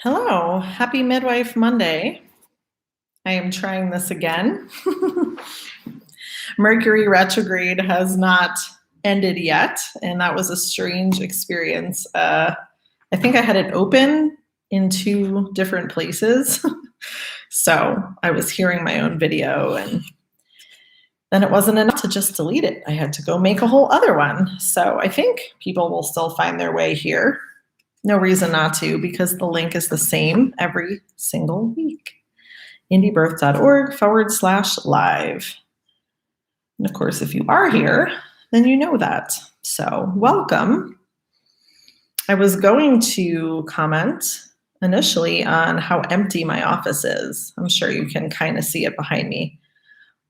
Hello, happy Midwife Monday. I am trying this again. Mercury retrograde has not ended yet, and that was a strange experience. I think I had it open in two different places. So I was hearing my own video, and then it wasn't enough to just delete it. I had to go make a whole other one. So I think people will still find their way here. No reason not to, because the link is the same every single week. indiebirth.org/live. And of course, if you are here, then you know that. So welcome. I was going to comment initially on how empty my office is. I'm sure you can kind of see it behind me.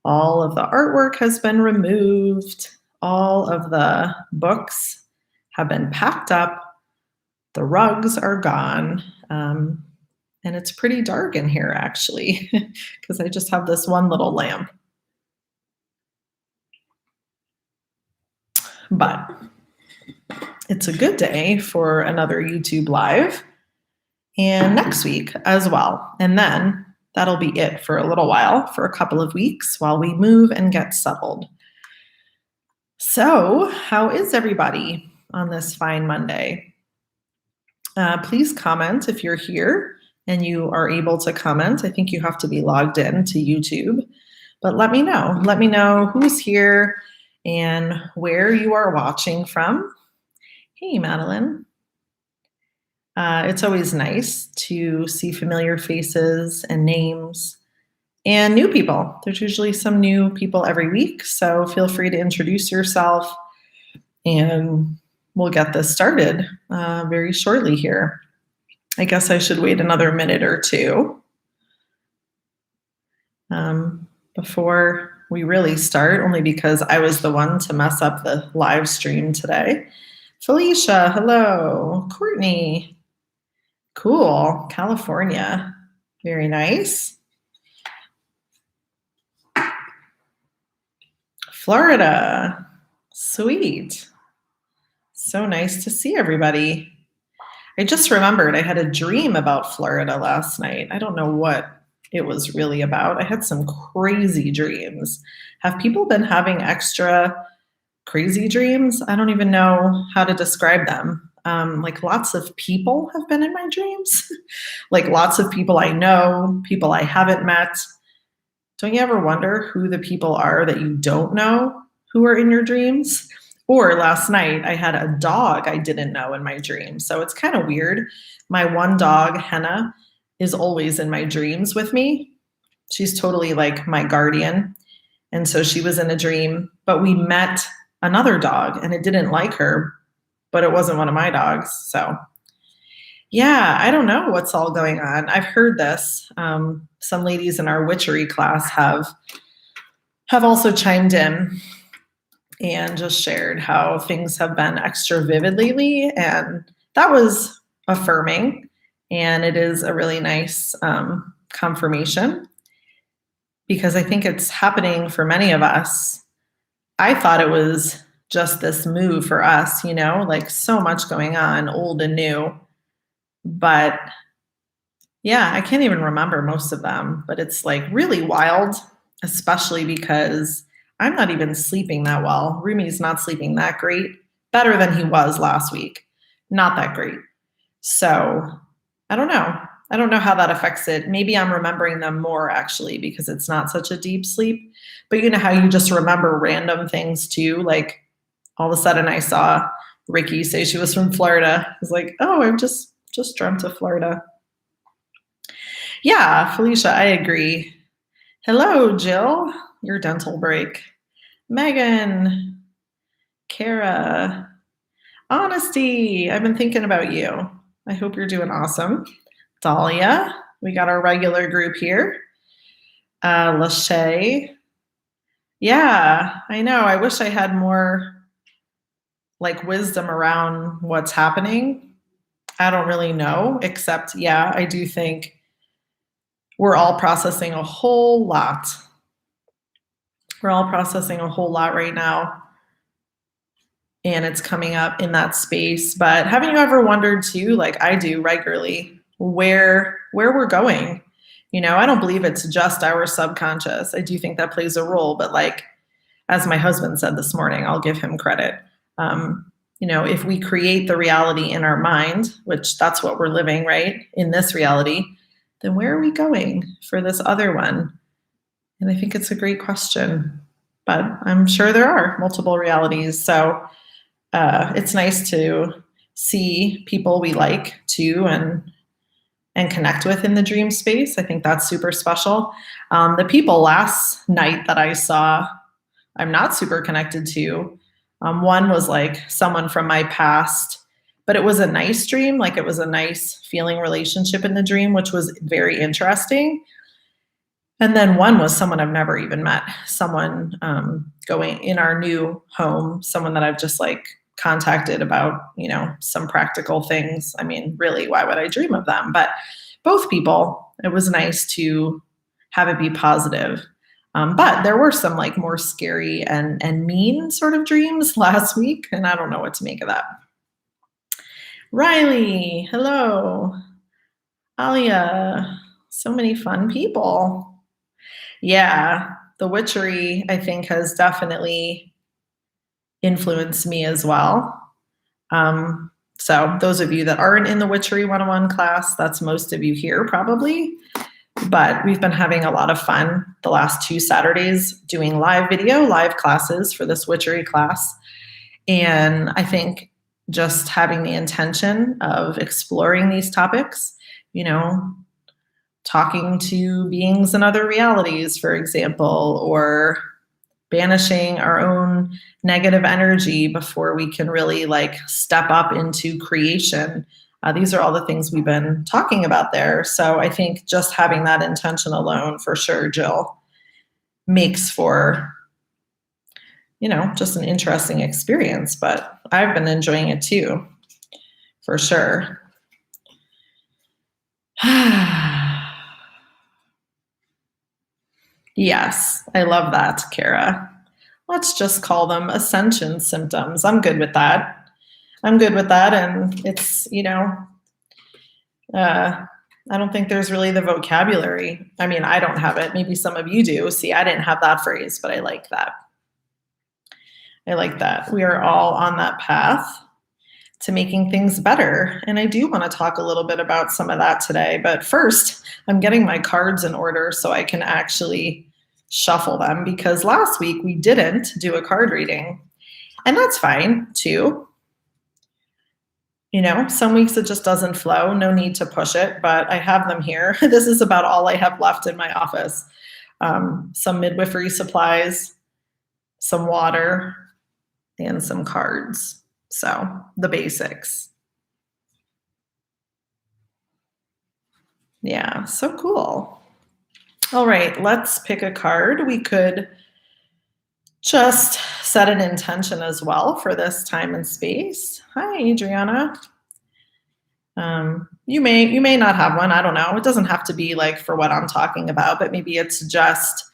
All of the artwork has been removed. All of the books have been packed up. The rugs are gone. And it's pretty dark in here, actually, because I just have this one little lamp. But it's a good day for another YouTube Live, and next week as well. And then that'll be it for a little while, for a couple of weeks, while we move and get settled. So, how is everybody on this fine Monday? Please comment if you're here and you are able to comment. I think you have to be logged in to YouTube, but let me know. Let me know who's here and where you are watching from. Hey, Madeline. It's always nice to see familiar faces and names and new people. There's usually some new people every week, so feel free to introduce yourself, and we'll get this started very shortly here. I guess I should wait another minute or two before we really start, only because I was the one to mess up the live stream today. Felicia, hello. Courtney, cool. California, very nice. Florida, sweet. So nice to see everybody. I just remembered I had a dream about Florida last night. I don't know what it was really about. I had some crazy dreams. Have people been having extra crazy dreams? I don't even know how to describe them. Like lots of people have been in my dreams. Like lots of people I know, people I haven't met. Don't you ever wonder who the people are that you don't know who are in your dreams? Or last night, I had a dog I didn't know in my dream. So it's kind of weird. My one dog, Henna, is always in my dreams with me. She's totally like my guardian. And so she was in a dream, but we met another dog and it didn't like her, but it wasn't one of my dogs. So yeah, I don't know what's all going on. I've heard this. Some ladies in our witchery class have also chimed in and just shared how things have been extra vivid lately. And that was affirming. And it is a really nice confirmation, because I think it's happening for many of us. I thought it was just this move for us, you know, like so much going on, old and new. But yeah, I can't even remember most of them, but it's like really wild, especially because I'm not even sleeping that well. Rumi's not sleeping that great. Better than he was last week. Not that great. So I don't know. I don't know how that affects it. Maybe I'm remembering them more actually, because it's not such a deep sleep. But you know how you just remember random things too? Like all of a sudden I saw Ricky say she was from Florida. I was like, oh, I've just dreamt of Florida. Yeah, Felicia, I agree. Hello, Jill. Your dental break. Megan, Kara, Honesty, I've been thinking about you. I hope you're doing awesome. Dahlia, we got our regular group here. Lachey, yeah, I know. I wish I had more like wisdom around what's happening. I don't really know, except, yeah, I do think we're all processing a whole lot. We're all processing a whole lot right now, and it's coming up in that space. But haven't you ever wondered too, like I do regularly, where we're going. I don't believe it's just our subconscious. I do think that plays a role, but like, as my husband said this morning, I'll give him credit. If we create the reality in our mind, which that's what we're living, right, in this reality, then where are we going for this other one? And I think it's a great question, but I'm sure there are multiple realities. So it's nice to see people we like too, and connect with in the dream space. I think that's super special. The people last night that I saw, I'm not super connected to. One was like someone from my past, but it was a nice dream. Like, it was a nice feeling relationship in the dream, which was very interesting. And then one was someone I've never even met, someone going in our new home, someone that I've just like contacted about, some practical things. I mean, really, why would I dream of them? But both people, it was nice to have it be positive. But there were some like more scary and mean sort of dreams last week, and I don't know what to make of that. Riley, hello. Alia, so many fun people. Yeah, the witchery, I think, has definitely influenced me as well. So those of you that aren't in the Witchery 101 class, that's most of you here probably. But we've been having a lot of fun the last 2 Saturdays doing live classes for this witchery class. And I think just having the intention of exploring these topics, talking to beings in other realities, for example, or banishing our own negative energy before we can really like step up into creation. These are all the things we've been talking about there. So I think just having that intention alone, for sure, Jill, makes for, just an interesting experience. But I've been enjoying it too, for sure. Yes, I love that, Kara. Let's just call them ascension symptoms. I'm good with that. And it's, I don't think there's really the vocabulary. I mean, I don't have it. Maybe some of you do. See, I didn't have that phrase, but I like that. We are all on that path to making things better. And I do want to talk a little bit about some of that today. But first, I'm getting my cards in order so I can actually shuffle them, because last week we didn't do a card reading. And that's fine too. Some weeks it just doesn't flow. No need to push it, but I have them here. This is about all I have left in my office. Some midwifery supplies, some water, and some cards. So the basics. Yeah, so cool. All right, let's pick a card. We could just set an intention as well for this time and space. Hi, Adriana. You may not have one. I don't know. It doesn't have to be like for what I'm talking about, but maybe it's just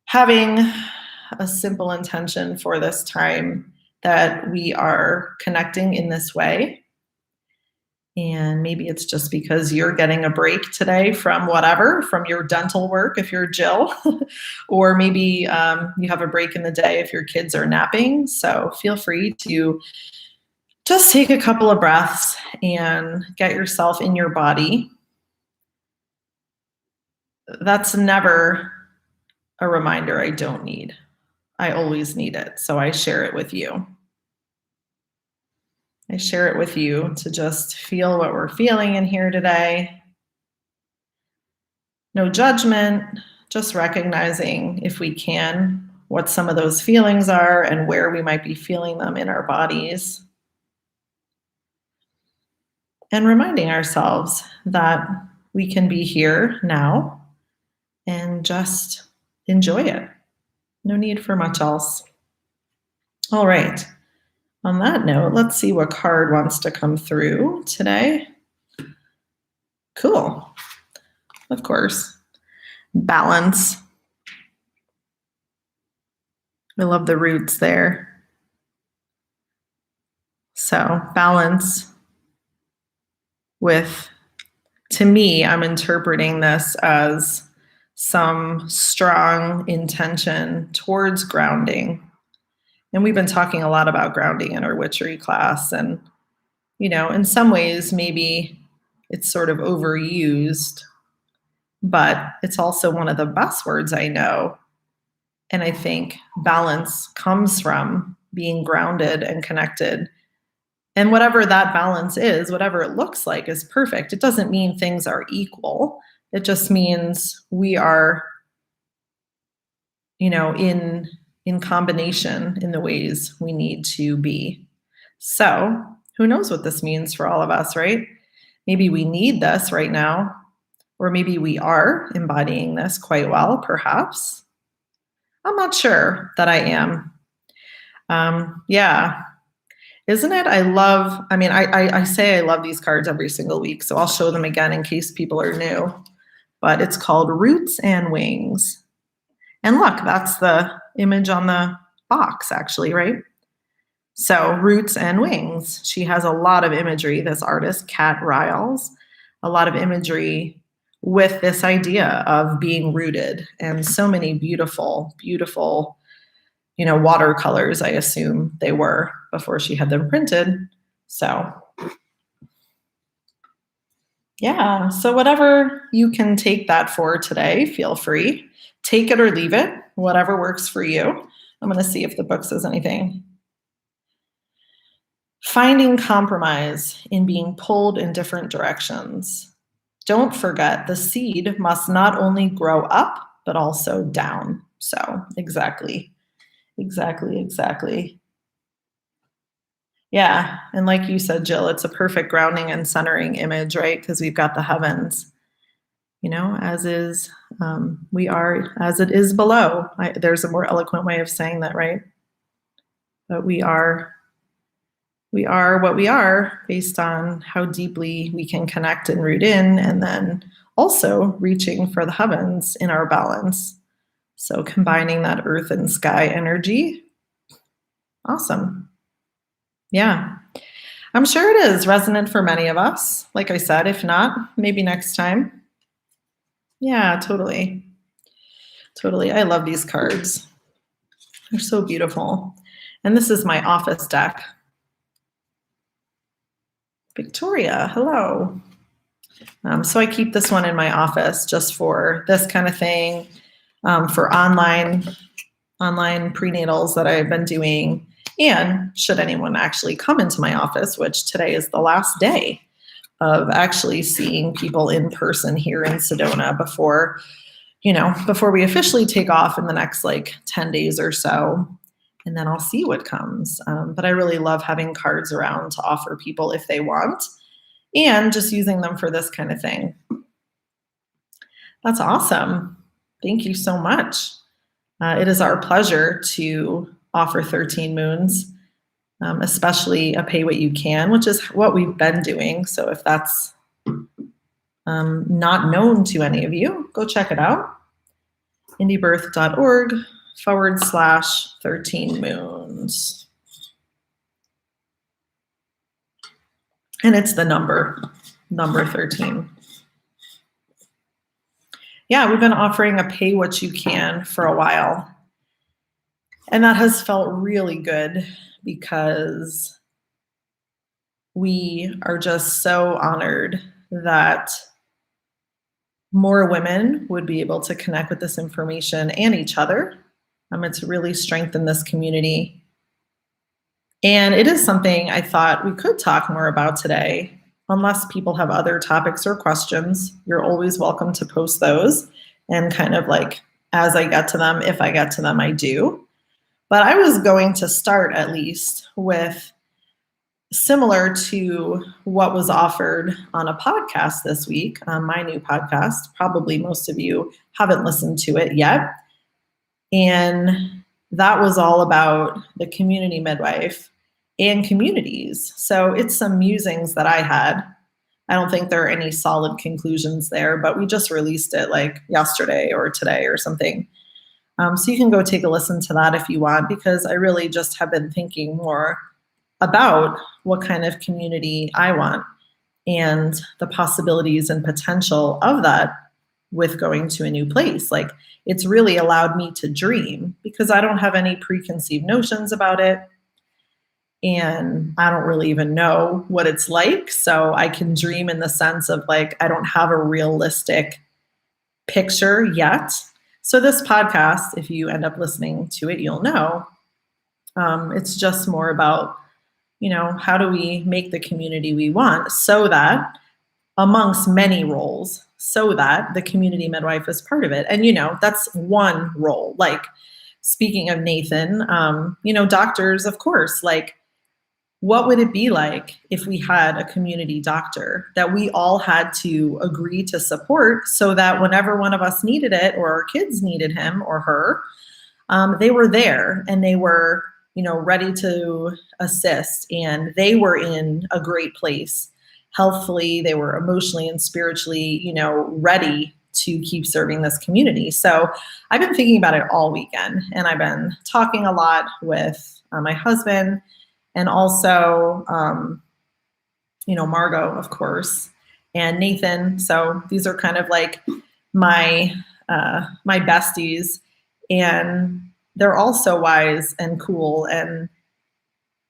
having a simple intention for this time that we are connecting in this way. And maybe it's just because you're getting a break today from from your dental work, if you're Jill, or maybe you have a break in the day if your kids are napping. So feel free to just take a couple of breaths and get yourself in your body. That's never a reminder I don't need. I always need it. So I share it with you. I share it with you to just feel what we're feeling in here today. No judgment, just recognizing, if we can, what some of those feelings are and where we might be feeling them in our bodies. And reminding ourselves that we can be here now and just enjoy it. No need for much else. All right. On that note, let's see what card wants to come through today. Cool. Of course. Balance. I love the roots there. So balance with to me, I'm interpreting this as some strong intention towards grounding. And we've been talking a lot about grounding in our witchery class. And, in some ways, maybe it's sort of overused, but it's also one of the best words I know. And I think balance comes from being grounded and connected. And whatever that balance is, whatever it looks like, is perfect. It doesn't mean things are equal. It just means we are, in combination in the ways we need to be. So who knows what this means for all of us, right? Maybe we need this right now, or maybe we are embodying this quite well, perhaps. I'm not sure that I am. Yeah. Isn't it? I say I love these cards every single week, so I'll show them again in case people are new. But it's called Roots and Wings. And look, that's the image on the box, actually, right? So Roots and Wings. She has a lot of imagery, this artist, Kat Riles, a lot of imagery with this idea of being rooted, and so many beautiful, beautiful, watercolors, I assume they were before she had them printed. So yeah, so whatever you can take that for today, feel free. Take it or leave it, whatever works for you. I'm going to see if the book says anything. Finding compromise in being pulled in different directions. Don't forget, the seed must not only grow up, but also down. So exactly. Yeah, and like you said, Jill, it's a perfect grounding and centering image, right? Because we've got the heavens, as is, we are as it is below. There's a more eloquent way of saying that, right? But we are what we are based on how deeply we can connect and root in, and then also reaching for the heavens in our balance. So combining that earth and sky energy. Awesome. Yeah. I'm sure it is resonant for many of us. Like I said, if not, maybe next time. Yeah, totally. I love these cards. They're so beautiful. And this is my office deck. Victoria, hello. So I keep this one in my office just for this kind of thing, for online prenatals that I've been doing. And should anyone actually come into my office, which today is the last day of actually seeing people in person here in Sedona before we officially take off in the next 10 days or so. And then I'll see what comes. But I really love having cards around to offer people if they want, and just using them for this kind of thing. That's awesome. Thank you so much. It is our pleasure to offer 13 moons, especially a pay what you can, which is what we've been doing. So if that's not known to any of you, go check it out. indiebirth.org/13 moons. And it's the number 13. Yeah, we've been offering a pay what you can for a while. And that has felt really good because we are just so honored that more women would be able to connect with this information and each other. It's really strengthened this community. And it is something I thought we could talk more about today. Unless people have other topics or questions, you're always welcome to post those. And kind of as I get to them, if I get to them, I do. But I was going to start at least with similar to what was offered on a podcast this week, my new podcast. Probably most of you haven't listened to it yet. And that was all about the community midwife and communities. So it's some musings that I had. I don't think there are any solid conclusions there, but we just released it yesterday or today or something. So you can go take a listen to that if you want, because I really just have been thinking more about what kind of community I want. and the possibilities and potential of that with going to a new place. Like, it's really allowed me to dream because I don't have any preconceived notions about it. And I don't really even know what it's like. So I can dream in the sense of like, I don't have a realistic picture yet. So this podcast, if you end up listening to it, you'll know. It's just more about, how do we make the community we want so that amongst many roles, so that the community midwife is part of it. And, that's one role. Like, speaking of Nathan, doctors, of course, like, what would it be like if we had a community doctor that we all had to agree to support so that whenever one of us needed it or our kids needed him or her, they were there and they were, ready to assist, and they were in a great place. Healthfully, they were emotionally and spiritually, ready to keep serving this community. So I've been thinking about it all weekend, and I've been talking a lot with my husband and also, Margot, of course, and Nathan. So these are kind of like my besties, and they're all so wise and cool, and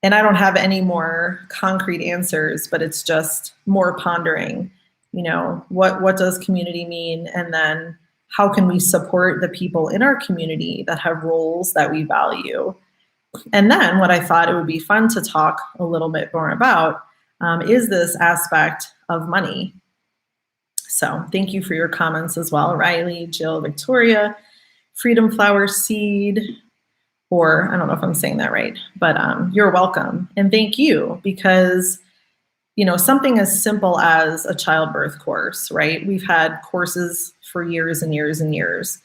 I don't have any more concrete answers, but it's just more pondering, what does community mean? And then how can we support the people in our community that have roles that we value? And then what I thought it would be fun to talk a little bit more about is this aspect of money. So thank you for your comments as well, Riley, Jill, Victoria, Freedom Flower Seed, or I don't know if I'm saying that right, but you're welcome. And thank you, because, something as simple as a childbirth course, right? We've had courses for years and years and years.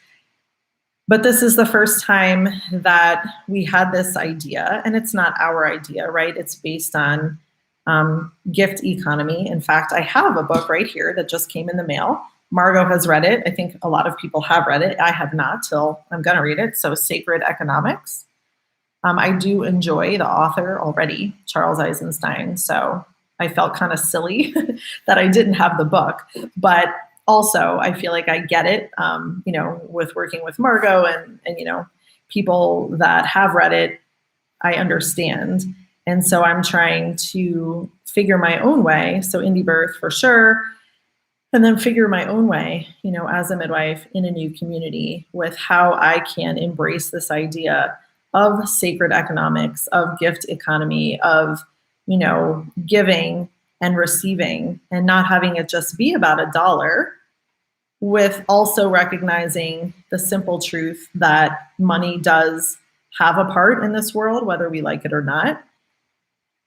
But this is the first time that we had this idea, and it's not our idea, right? It's based on gift economy. In fact, I have a book right here that just came in the mail. Margot has read it. I think a lot of people have read it. I have not till I'm going to read it. So Sacred Economics. I do enjoy the author already, Charles Eisenstein. So I felt kind of silly that I didn't have the book. But also, I feel like I get it, with working with Margot and people that have read it, I understand. And so I'm trying to figure my own way. So indie birth for sure. And then figure my own way, as a midwife in a new community with how I can embrace this idea of sacred economics, of gift economy, of, giving and receiving, and not having it just be about a dollar, with also recognizing the simple truth that money does have a part in this world, whether we like it or not.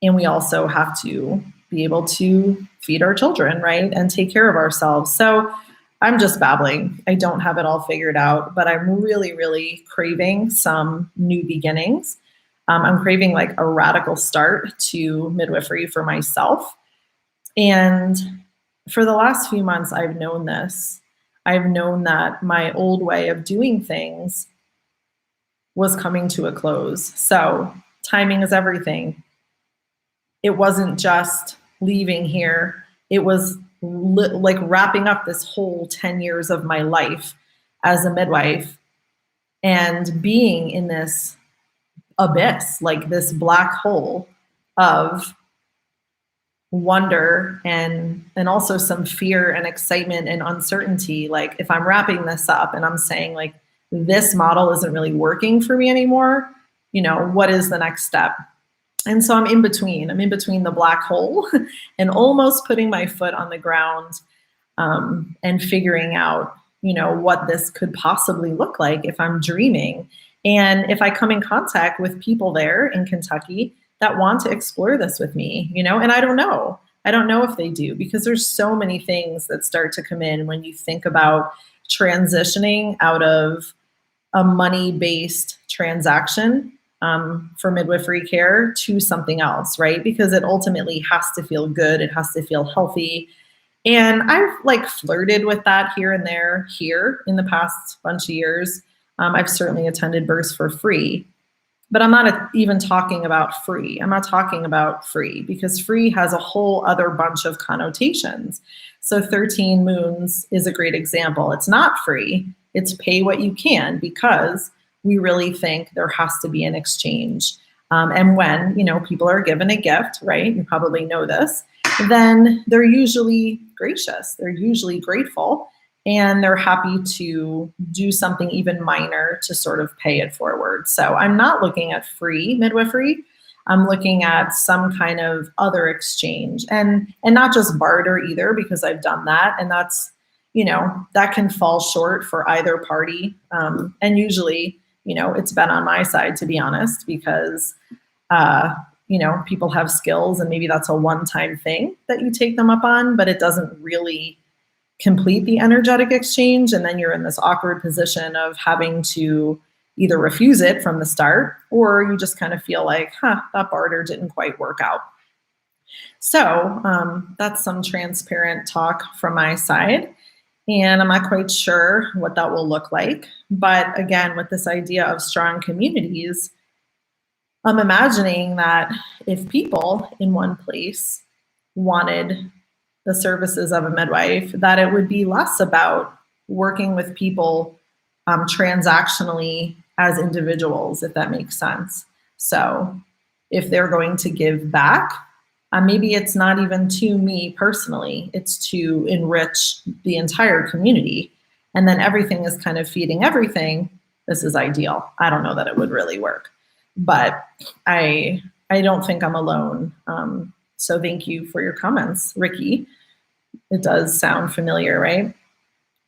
And we also have to be able to feed our children, right? And take care of ourselves. So I'm just babbling. I don't have it all figured out, but I'm really, really craving some new beginnings. I'm craving like a radical start to midwifery for myself. And for the last few months, I've known this. I've known that my old way of doing things was coming to a close. So timing is everything. It wasn't just leaving here. It was like wrapping up this whole 10 years of my life as a midwife and being in this abyss, like this black hole of wonder and also some fear and excitement and uncertainty. Like, if I'm wrapping this up and I'm saying like, this model isn't really working for me anymore, what is the next step? And so I'm in between the black hole and almost putting my foot on the ground and figuring out, what this could possibly look like if I'm dreaming. And if I come in contact with people there in Kentucky that want to explore this with me, and I don't know if they do, because there's so many things that start to come in when you think about transitioning out of a money-based transaction for midwifery care to something else, right? Because it ultimately has to feel good. It has to feel healthy. And I've flirted with that here and there here in the past bunch of years. I've certainly attended births for free. But I'm not even talking about free. I'm not talking about free because free has a whole other bunch of connotations. So 13 moons is a great example. It's not free. It's pay what you can because we really think there has to be an exchange. And when, people are given a gift, right? You probably know this, then they're usually gracious. They're usually grateful. And they're happy to do something even minor to sort of pay it forward. So I'm not looking at free midwifery. I'm looking at some kind of other exchange and not just barter either, because I've done that. And that's, that can fall short for either party. And usually, it's been on my side, to be honest, because, people have skills and maybe that's a one-time thing that you take them up on, but it doesn't really complete the energetic exchange. And then you're in this awkward position of having to either refuse it from the start, or you just kind of feel like, that barter didn't quite work out. So that's some transparent talk from my side. And I'm not quite sure what that will look like. But again, with this idea of strong communities, I'm imagining that if people in one place wanted the services of a midwife, that it would be less about working with people transactionally as individuals, if that makes sense. So if they're going to give back, maybe it's not even to me personally, it's to enrich the entire community. And then everything is kind of feeding everything. This is ideal. I don't know that it would really work, but I don't think I'm alone. So thank you for your comments, Ricky. It does sound familiar, right?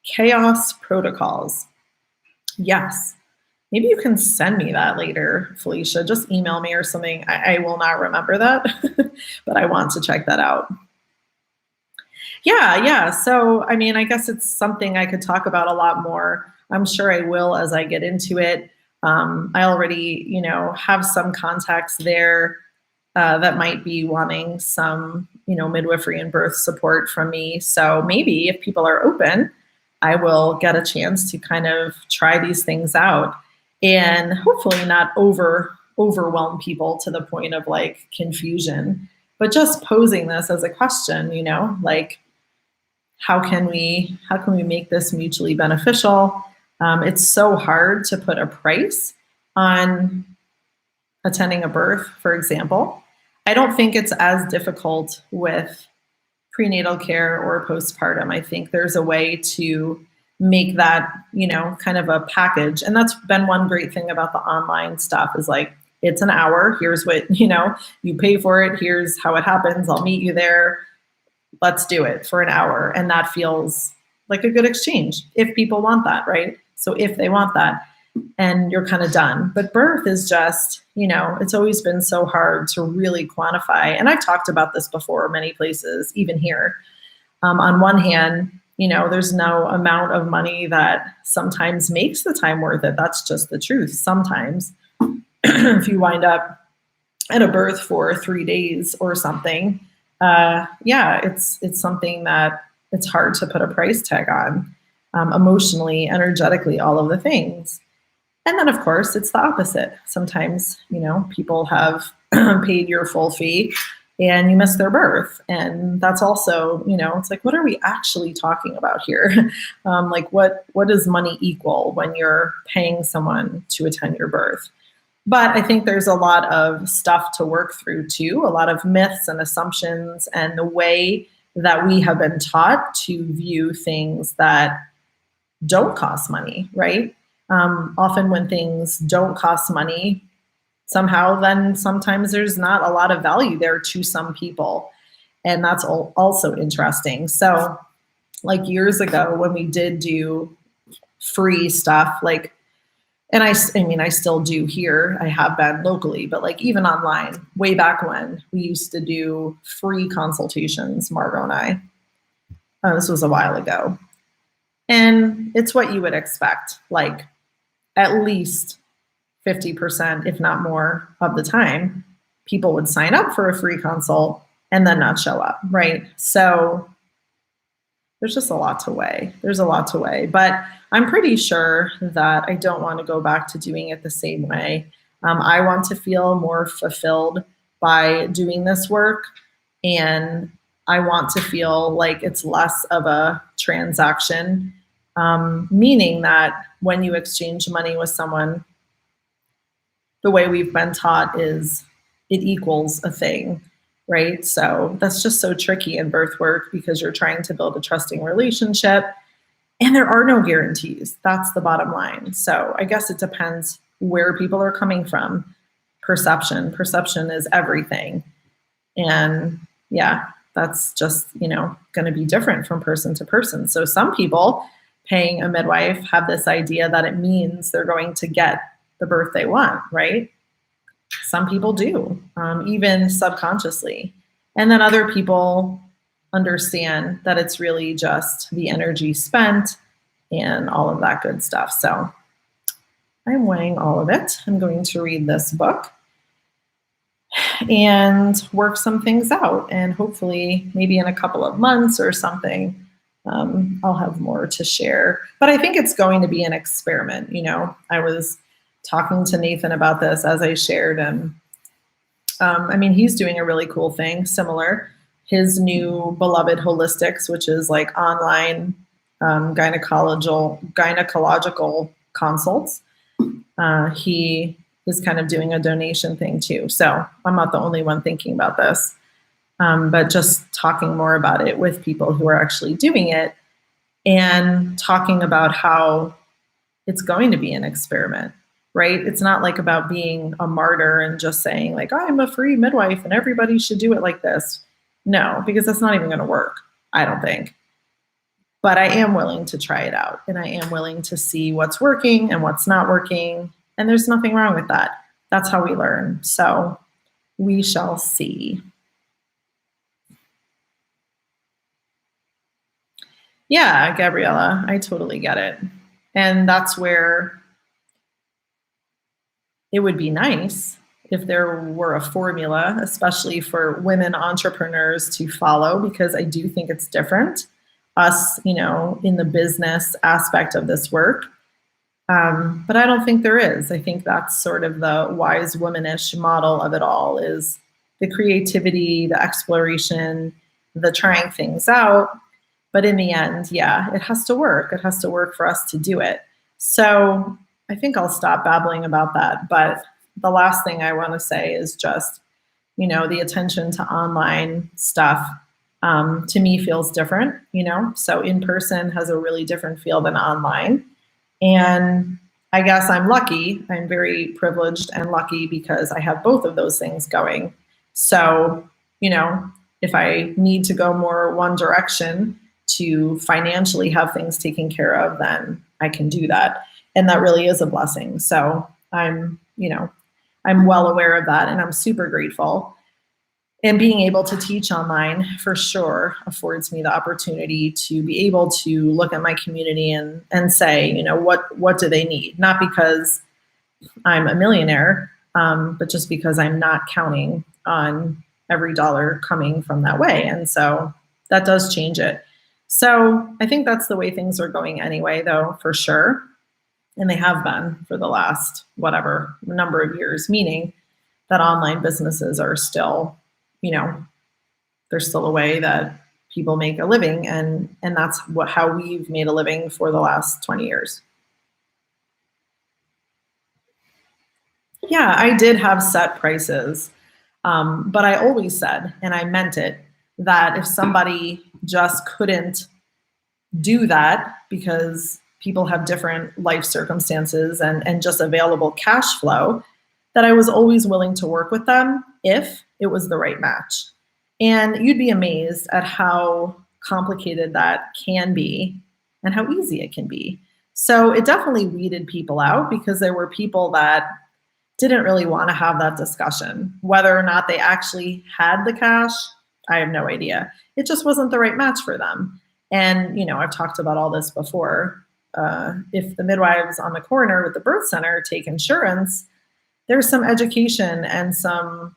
Chaos protocols. Yes. Maybe you can send me that later, Felicia. Just email me or something. I will not remember that, but I want to check that out. Yeah. So, I guess it's something I could talk about a lot more. I'm sure I will as I get into it. I already, have some contacts there that might be wanting some, midwifery and birth support from me. So maybe if people are open, I will get a chance to kind of try these things out and hopefully not overwhelm people to the point of like confusion, but just posing this as a question, like how can we make this mutually beneficial? It's so hard to put a price on attending a birth, for example. I don't think it's as difficult with prenatal care or postpartum. I think there's a way to make that, kind of a package. And that's been one great thing about the online stuff is like, it's an hour. Here's what, you pay for it. Here's how it happens. I'll meet you there. Let's do it for an hour. And that feels like a good exchange if people want that, right? So if they want that, and you're kind of done. But birth is just, it's always been so hard to really quantify. And I've talked about this before many places, even here. On one hand, there's no amount of money that sometimes makes the time worth it. That's just the truth. Sometimes if you wind up at a birth for 3 days or something, it's something that it's hard to put a price tag on, emotionally, energetically, all of the things. And then, of course, it's the opposite. Sometimes, people have paid your full fee and you miss their birth. And that's also, it's like, what are we actually talking about here? Like, what does money equal when you're paying someone to attend your birth? But I think there's a lot of stuff to work through, too, a lot of myths and assumptions and the way that we have been taught to view things that don't cost money, right? Often when things don't cost money, somehow then sometimes there's not a lot of value there to some people. And that's also interesting. So like years ago when we did do free stuff, like, and I still do here, I have been locally, but like even online, way back when we used to do free consultations, Margot and I, this was a while ago. And it's what you would expect, like at least 50%, if not more of the time, people would sign up for a free consult and then not show up, right? So there's just a lot to weigh. There's a lot to weigh, but I'm pretty sure that I don't want to go back to doing it the same way. I want to feel more fulfilled by doing this work, and I want to feel like it's less of a transaction, meaning that when you exchange money with someone, the way we've been taught is it equals a thing, right? So that's just so tricky in birth work because you're trying to build a trusting relationship and there are no guarantees. That's the bottom line. So I guess it depends where people are coming from. Perception is everything. And yeah, that's just, going to be different from person to person. So some people paying a midwife have this idea that it means they're going to get the birth they want, right? Some people do, even subconsciously. And then other people understand that it's really just the energy spent and all of that good stuff. So I'm weighing all of it. I'm going to read this book and work some things out. And hopefully maybe in a couple of months or something, I'll have more to share. But I think it's going to be an experiment. I was talking to Nathan about this as I shared, and he's doing a really cool thing, similar. His new Beloved Holistics, which is like online gynecological consults. He is kind of doing a donation thing too. So I'm not the only one thinking about this, but just talking more about it with people who are actually doing it and talking about how it's going to be an experiment, right? It's not like about being a martyr and just saying like, I'm a free midwife and everybody should do it like this. No, because that's not even going to work, I don't think. But I am willing to try it out, and I am willing to see what's working and what's not working. And there's nothing wrong with that. That's how we learn. So we shall see. Yeah, Gabriella, I totally get it. And that's where it would be nice if there were a formula, especially for women entrepreneurs to follow, because I do think it's different. Us, in the business aspect of this work. But I don't think there is. I think that's sort of the wise womanish model of it all, is the creativity, the exploration, the trying things out. But in the end, yeah, it has to work. It has to work for us to do it. So I think I'll stop babbling about that. But the last thing I want to say is just, the attention to online stuff to me feels different, so in person has a really different feel than online. And I guess I'm lucky. I'm very privileged and lucky because I have both of those things going. So, if I need to go more one direction to financially have things taken care of, then I can do that. And that really is a blessing. So I'm well aware of that, and I'm super grateful. And being able to teach online for sure affords me the opportunity to be able to look at my community and say, what do they need? Not because I'm a millionaire, but just because I'm not counting on every dollar coming from that way. And so that does change it. So I think that's the way things are going anyway, though, for sure. And they have been for the last, whatever, number of years, meaning that online businesses are still, there's still a way that people make a living, and that's how we've made a living for the last 20 years. Yeah, I did have set prices, but I always said, and I meant it, that if somebody just couldn't do that because people have different life circumstances and just available cash flow, that I was always willing to work with them if it was the right match. And you'd be amazed at how complicated that can be and how easy it can be. So it definitely weeded people out because there were people that didn't really want to have that discussion. Whether or not they actually had the cash, I have no idea. It just wasn't the right match for them. And, I've talked about all this before. If the midwives on the corner with the birth center take insurance, there's some education and some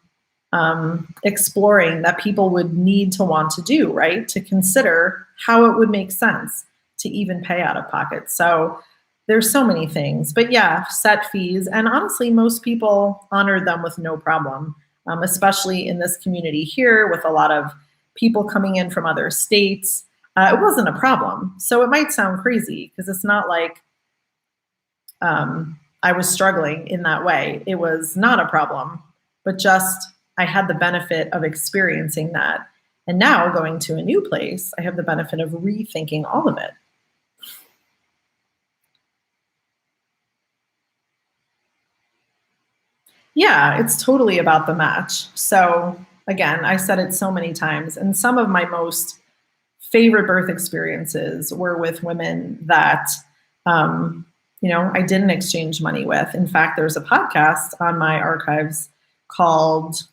exploring that people would need to want to do, right? To consider how it would make sense to even pay out of pocket. So there's so many things, but yeah, set fees. And honestly, most people honored them with no problem, especially in this community here with a lot of people coming in from other states. It wasn't a problem. So it might sound crazy because it's not like I was struggling in that way. It was not a problem, but just I had the benefit of experiencing that. And now going to a new place, I have the benefit of rethinking all of it. Yeah, it's totally about the match. So again, I said it so many times, and some of my most favorite birth experiences were with women that, I didn't exchange money with. In fact, there's a podcast on my archives called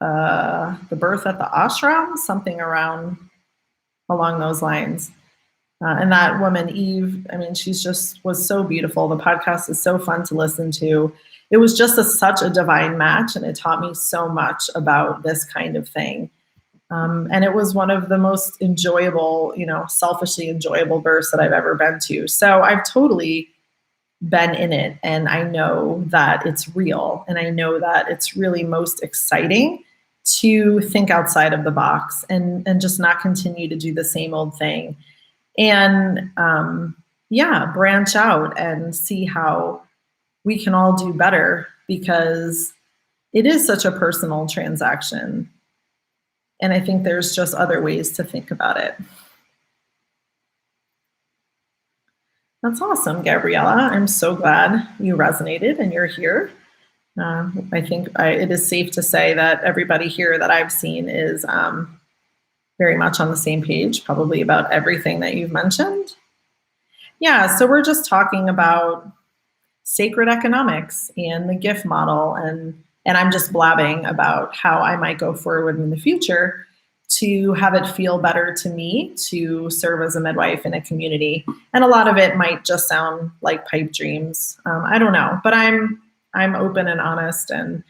"The Birth at the Ashram," something along those lines. And that woman, Eve, I mean, was so beautiful. The podcast is so fun to listen to. It was just such a divine match, and it taught me so much about this kind of thing. And it was one of the most enjoyable, selfishly enjoyable births that I've ever been to. So I've totally been in it, and I know that it's real, and I know that it's really most exciting to think outside of the box and just not continue to do the same old thing. And branch out and see how we can all do better, because it is such a personal transaction. And I think there's just other ways to think about it. That's awesome, Gabriella. I'm so glad you resonated and you're here. I think it is safe to say that everybody here that I've seen is very much on the same page, probably about everything that you've mentioned. Yeah, so we're just talking about sacred economics and the gift model, and I'm just blabbing about how I might go forward in the future to have it feel better to me to serve as a midwife in a community. And a lot of it might just sound like pipe dreams. I don't know, but I'm open and honest, and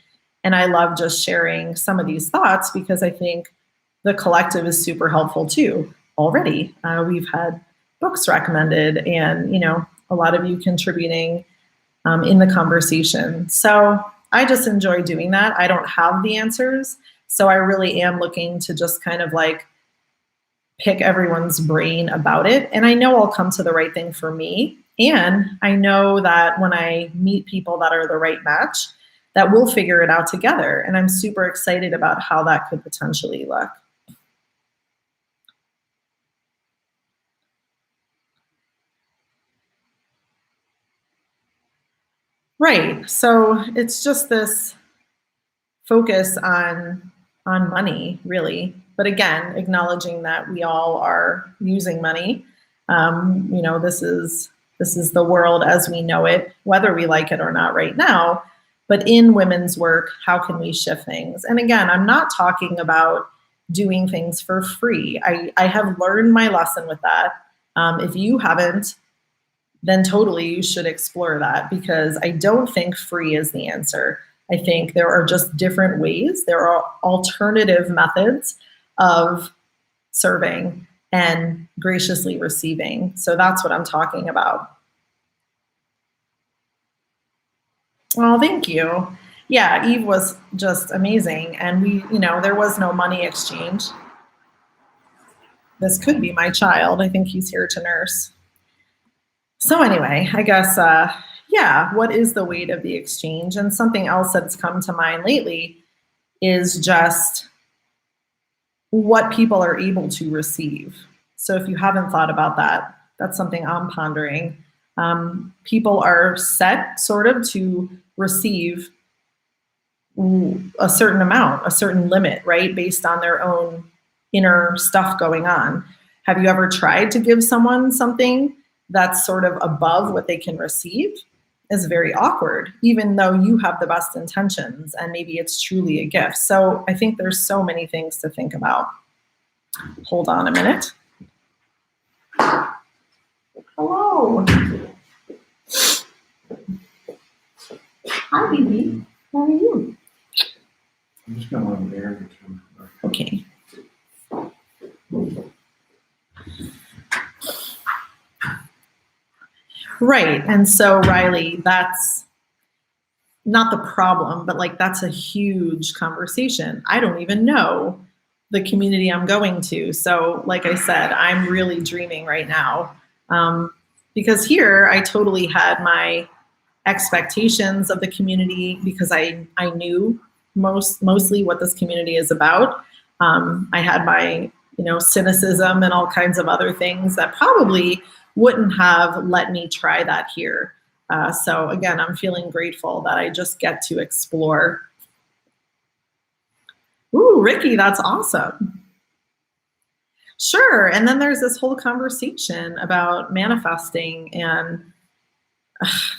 I love just sharing some of these thoughts because I think the collective is super helpful too. Already, we've had books recommended, and a lot of you contributing in the conversation. So I just enjoy doing that. I don't have the answers, so I really am looking to just kind of like pick everyone's brain about it. And I know I'll come to the right thing for me. And I know that when I meet people that are the right match, that we'll figure it out together. And I'm super excited about how that could potentially look. Right. So it's just this focus on money, really. But again, acknowledging that we all are using money. This is the world as we know it, whether we like it or not right now. But in women's work, how can we shift things? And again, I'm not talking about doing things for free. I have learned my lesson with that. If you haven't, then totally you should explore that, because I don't think free is the answer. I think there are just different ways. There are alternative methods of serving and graciously receiving. So that's what I'm talking about. Oh, thank you. Yeah, Eve was just amazing. And there was no money exchange. This could be my child. I think he's here to nurse. So anyway, I guess, what is the weight of the exchange? And something else that's come to mind lately is just what people are able to receive. So if you haven't thought about that, that's something I'm pondering. People are set sort of to receive a certain amount, a certain limit, right? Based on their own inner stuff going on. Have you ever tried to give someone something that's sort of above what they can receive? Is very awkward, even though you have the best intentions and maybe it's truly a gift. So I think there's so many things to think about. Hold on a minute. Hello. Hi, baby. How are you? I'm just going to want to air it too. Okay. Right. And so, Riley, that's not the problem, but like that's a huge conversation. I don't even know the community I'm going to. So, like I said, I'm really dreaming right now, because here I totally had my expectations of the community because I knew mostly what this community is about. I had my cynicism and all kinds of other things that probably wouldn't have let me try that here. So again, I'm feeling grateful that I just get to explore. Ooh, Ricky, that's awesome. Sure. And then there's this whole conversation about manifesting, and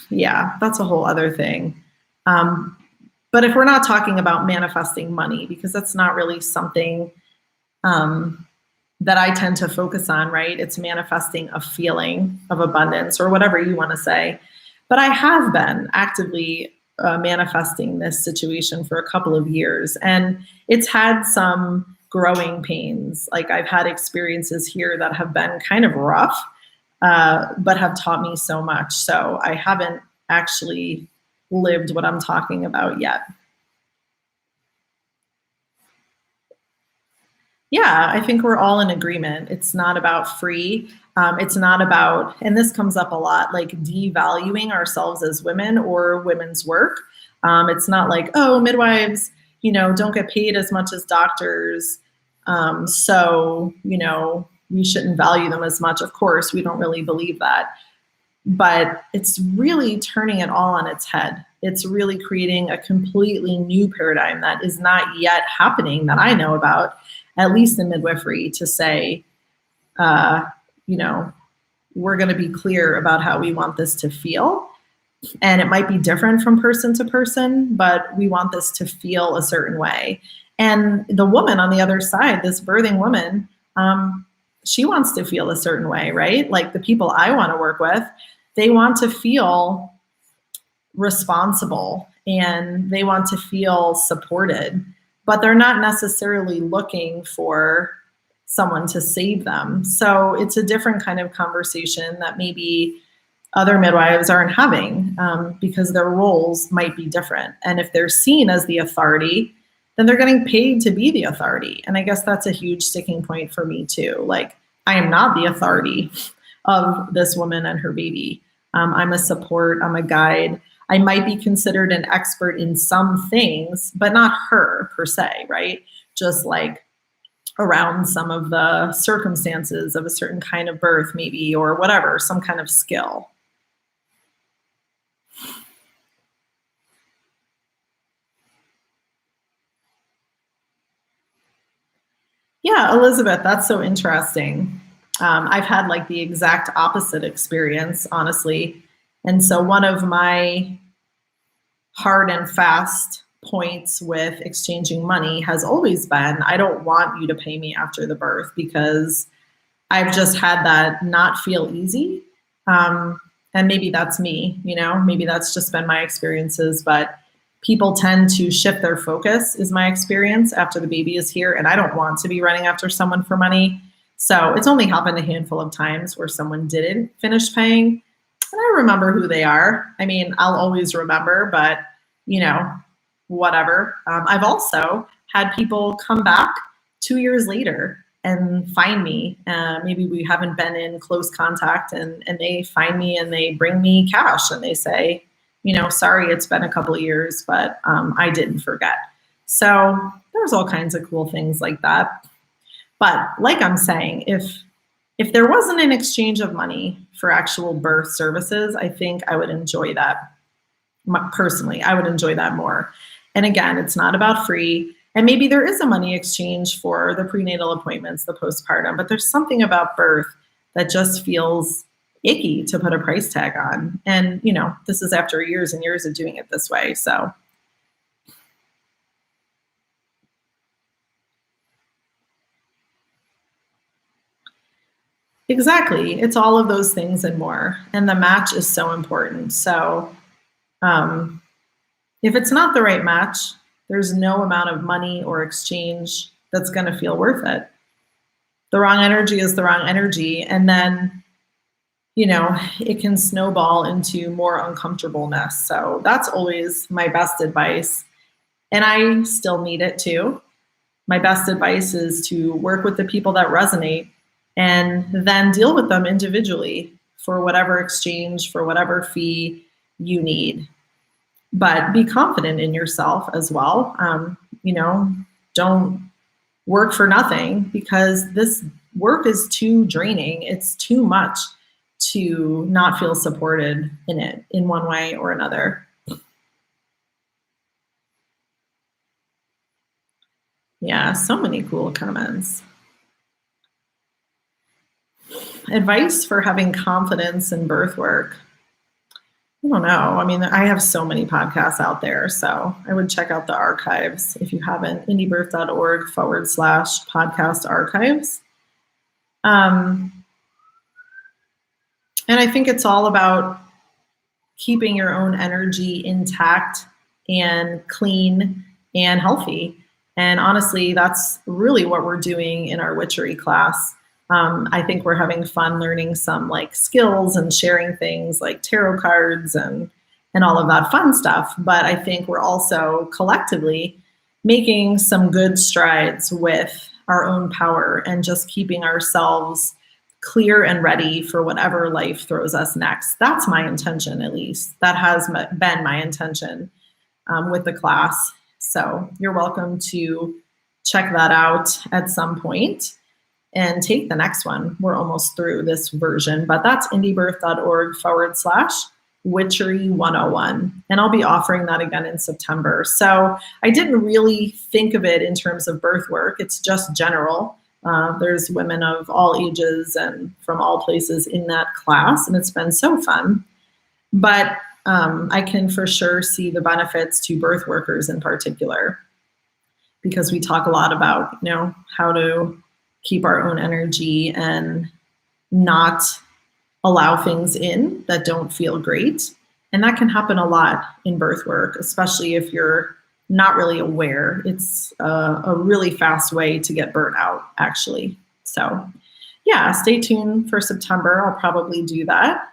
yeah, that's a whole other thing. But if we're not talking about manifesting money, because that's not really something that I tend to focus on, right? It's manifesting a feeling of abundance or whatever you want to say. But I have been actively manifesting this situation for a couple of years, and it's had some growing pains. Like I've had experiences here that have been kind of rough, but have taught me so much. So I haven't actually lived what I'm talking about yet. Yeah, I think we're all in agreement. It's not about free. It's not about, and this comes up a lot, like devaluing ourselves as women or women's work. It's not like, oh, midwives, don't get paid as much as doctors. So, we shouldn't value them as much. Of course, we don't really believe that. But it's really turning it all on its head. It's really creating a completely new paradigm that is not yet happening that I know about, at least in midwifery, to say, we're going to be clear about how we want this to feel. And it might be different from person to person, but we want this to feel a certain way. And the woman on the other side, this birthing woman, she wants to feel a certain way, right? Like the people I want to work with, they want to feel responsible and they want to feel supported, but they're not necessarily looking for someone to save them. So it's a different kind of conversation that maybe other midwives aren't having, because their roles might be different. And if they're seen as the authority, then they're getting paid to be the authority. And I guess that's a huge sticking point for me too. Like, I am not the authority of this woman and her baby. I'm a support, I'm a guide. I might be considered an expert in some things, but not her per se, right? Just like around some of the circumstances of a certain kind of birth maybe, or whatever, some kind of skill. Yeah, Elizabeth, that's so interesting. I've had like the exact opposite experience, honestly. And so one of my hard and fast points with exchanging money has always been, I don't want you to pay me after the birth, because I've just had that not feel easy. And maybe that's me, maybe that's just been my experiences, but people tend to shift their focus, is my experience, after the baby is here. And I don't want to be running after someone for money. So it's only happened a handful of times where someone didn't finish paying. And I remember who they are. I mean, I'll always remember, but whatever. I've also had people come back 2 years later and find me. Maybe we haven't been in close contact, and they find me and they bring me cash and they say, sorry, it's been a couple of years, but I didn't forget. So there's all kinds of cool things like that. But like I'm saying, if there wasn't an exchange of money for actual birth services, I think I would enjoy that. Personally, I would enjoy that more. And again, it's not about free. And maybe there is a money exchange for the prenatal appointments, the postpartum, but there's something about birth that just feels icky to put a price tag on. And, this is after years and years of doing it this way. So. Exactly. It's all of those things and more. And the match is so important. So if it's not the right match, there's no amount of money or exchange that's going to feel worth it. The wrong energy is the wrong energy. And then, it can snowball into more uncomfortableness. So that's always my best advice. And I still need it too. My best advice is to work with the people that resonate and then deal with them individually for whatever exchange, for whatever fee you need. But be confident in yourself as well. Don't work for nothing, because this work is too draining. It's too much to not feel supported in it in one way or another. Yeah, so many cool comments. Advice for having confidence in birth work. I don't know. I mean, I have so many podcasts out there, so I would check out the archives if you haven't, indiebirth.org/podcast archives. And I think it's all about keeping your own energy intact and clean and healthy. And honestly, that's really what we're doing in our witchery class. I think we're having fun learning some like skills and sharing things like tarot cards and all of that fun stuff. But I think we're also collectively making some good strides with our own power and just keeping ourselves clear and ready for whatever life throws us next. That's my intention, at least. That has been my intention with the class. So you're welcome to check that out at some point and take the next one. We're almost through this version, but that's indiebirth.org/witchery 101. And I'll be offering that again in September. So I didn't really think of it in terms of birth work. It's just general. There's women of all ages and from all places in that class, and it's been so fun. But I can for sure see the benefits to birth workers in particular, because we talk a lot about, how to keep our own energy and not allow things in that don't feel great. And that can happen a lot in birth work, especially if you're not really aware. It's a really fast way to get burnt out, actually. So yeah, stay tuned for September. I'll probably do that.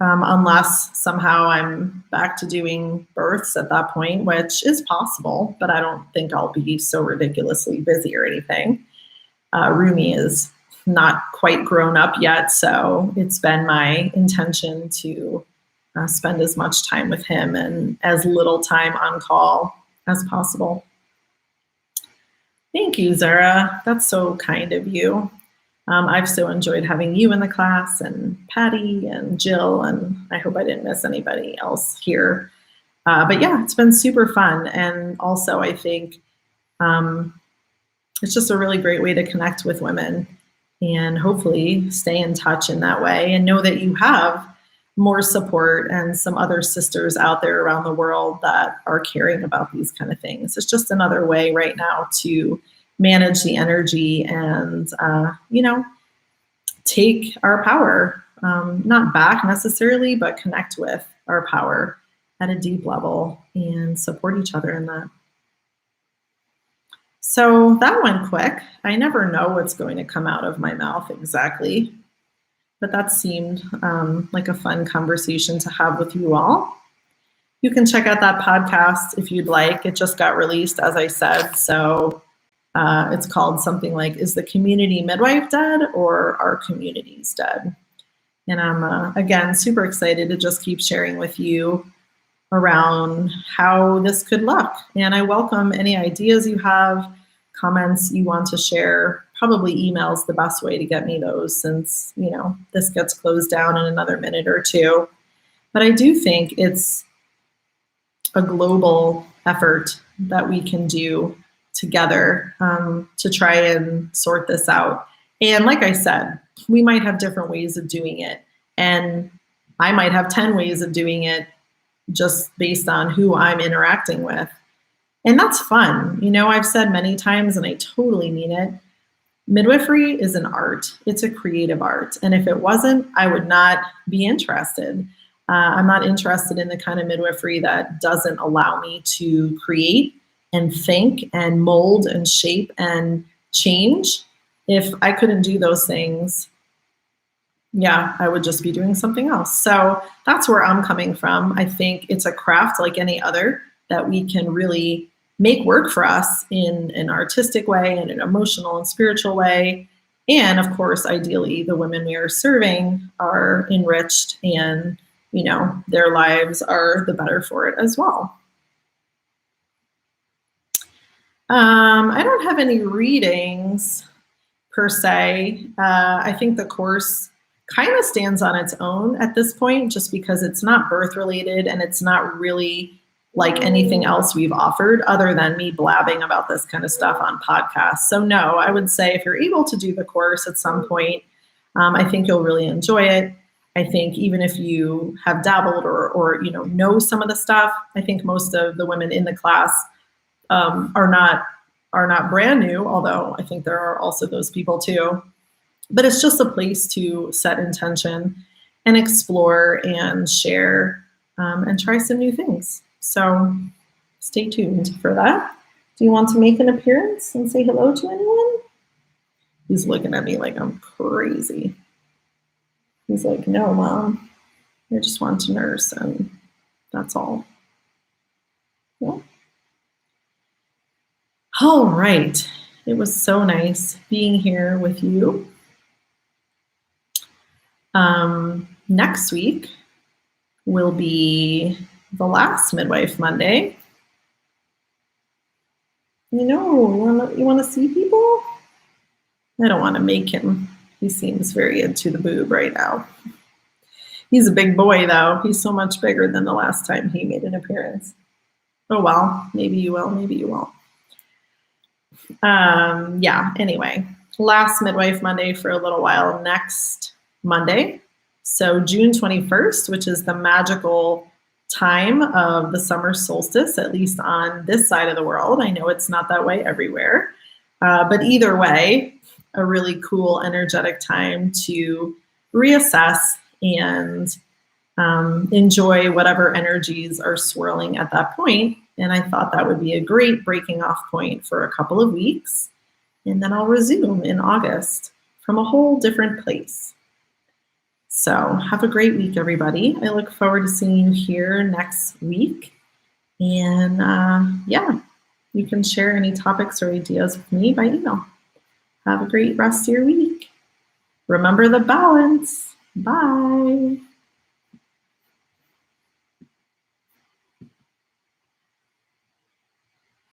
Unless somehow I'm back to doing births at that point, which is possible, but I don't think I'll be so ridiculously busy or anything. Rumi is not quite grown up yet, so it's been my intention to spend as much time with him and as little time on call as possible. Thank you, Zara. That's so kind of you. I've so enjoyed having you in the class, and Patty and Jill, and I hope I didn't miss anybody else here. But yeah, it's been super fun. And also I think it's just a really great way to connect with women and hopefully stay in touch in that way, and know that you have more support and some other sisters out there around the world that are caring about these kind of things. It's just another way right now to manage the energy and, take our power, not back necessarily, but connect with our power at a deep level and support each other in that. So that went quick. I never know what's going to come out of my mouth exactly, but that seemed like a fun conversation to have with you all. You can check out that podcast if you'd like. It just got released, as I said. So it's called something like, Is the Community Midwife Dead or Are Communities Dead? And I'm, again, super excited to just keep sharing with you around how this could look. And I welcome any ideas you have, comments you want to share. Probably email's the best way to get me those, since, this gets closed down in another minute or two. But I do think it's a global effort that we can do together to try and sort this out. And like I said, we might have different ways of doing it. And I might have 10 ways of doing it just based on who I'm interacting with. And that's fun. I've said many times, and I totally mean it, midwifery is an art. It's a creative art. And if it wasn't, I would not be interested. I'm not interested in the kind of midwifery that doesn't allow me to create and think and mold and shape and change. If I couldn't do those things, yeah, I would just be doing something else. So that's where I'm coming from. I think it's a craft like any other that we can really make work for us in an artistic way, in an emotional and spiritual way. And of course, ideally, the women we are serving are enriched and, their lives are the better for it as well. I don't have any readings per se. I think the course kind of stands on its own at this point, just because it's not birth related and it's not really like anything else we've offered other than me blabbing about this kind of stuff on podcasts. So no, I would say if you're able to do the course at some point, I think you'll really enjoy it. I think even if you have dabbled or know some of the stuff, I think most of the women in the class are not brand new, although I think there are also those people too. But it's just a place to set intention and explore and share and try some new things. So stay tuned for that. Do you want to make an appearance and say hello to anyone? He's looking at me like I'm crazy. He's like, no, Mom, I just want to nurse and that's all. Yeah. All right. It was so nice being here with you. Next week will be the last Midwife Monday. You want to see people? I don't want to make him. He seems very into the boob right now. He's a big boy, though. He's so much bigger than the last time he made an appearance. Oh, well, maybe you will, maybe you won't. Yeah, anyway, last Midwife Monday for a little while next Monday. So June 21st, which is the magical time of the summer solstice, at least on this side of the world. I know it's not that way everywhere, but either way, a really cool, energetic time to reassess and enjoy whatever energies are swirling at that point. And I thought that would be a great breaking off point for a couple of weeks. And then I'll resume in August from a whole different place. So have a great week, everybody. I look forward to seeing you here next week. And yeah, you can share any topics or ideas with me by email. Have a great rest of your week. Remember the balance. Bye.